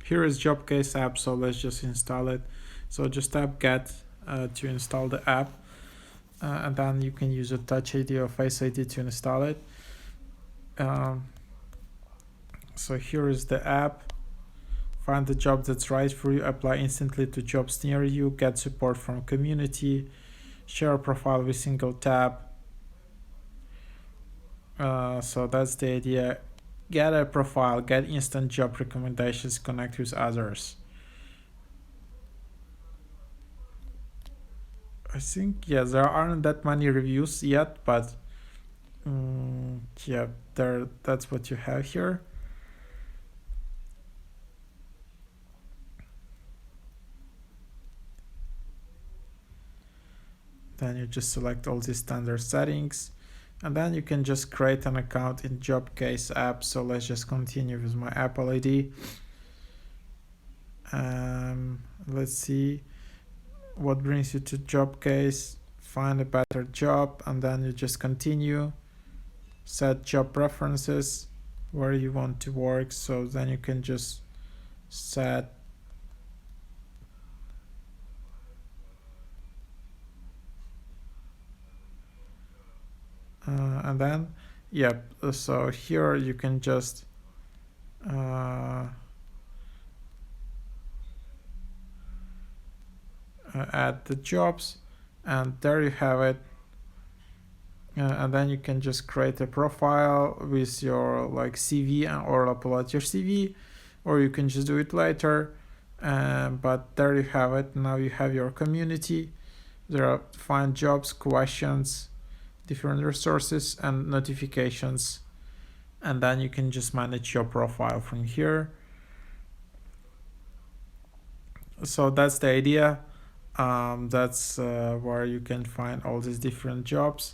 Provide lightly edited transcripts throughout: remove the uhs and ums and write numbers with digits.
here is Jobcase app, so let's just install it. So just tap get to install the app, and then you can use a Touch ID or Face ID to install it. So here is the app. Find the job that's right for you, apply instantly to jobs near you, get support from community, share a profile with single tap. So that's the idea. Get a profile, get instant job recommendations, connect with others. I think, yeah, there aren't that many reviews yet, but yeah, that's what you have here. Then you just select all these standard settings, and then you can just create an account in Jobcase app. So let's just continue with my Apple ID. Let's see what brings you to Jobcase. Find a better job, and then you just continue. Set job preferences, where you want to work. So then you can just set and then so here you can just add the jobs, and there you have it. And then you can just create a profile with your CV or upload your CV, or you can just do it later. But there you have it. Now you have your community. There are find jobs, questions, different resources, and notifications, and then you can just manage your profile from here. So that's the idea. That's where you can find all these different jobs.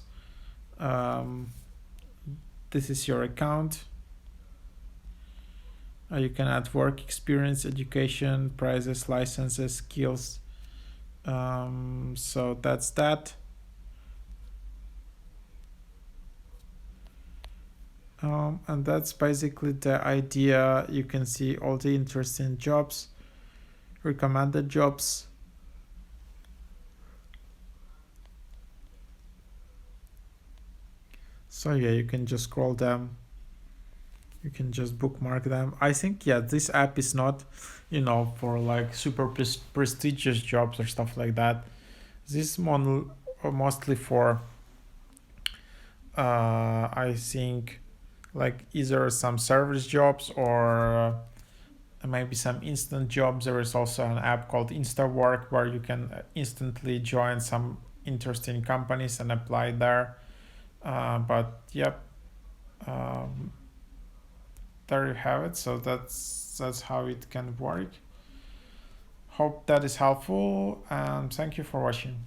This is your account. You can add work experience, education, prices, licenses, skills. So that's that. And that's basically the idea. You can see all the interesting jobs, recommended jobs. So yeah, you can just scroll them. You can just bookmark them. I think, yeah, this app is not, for super prestigious jobs or stuff like that. This one mostly for, I think, either some service jobs or maybe some instant jobs. There is also an app called InstaWork where you can instantly join some interesting companies and apply there. But yep, there you have it. So that's how it can work. Hope that is helpful, and thank you for watching.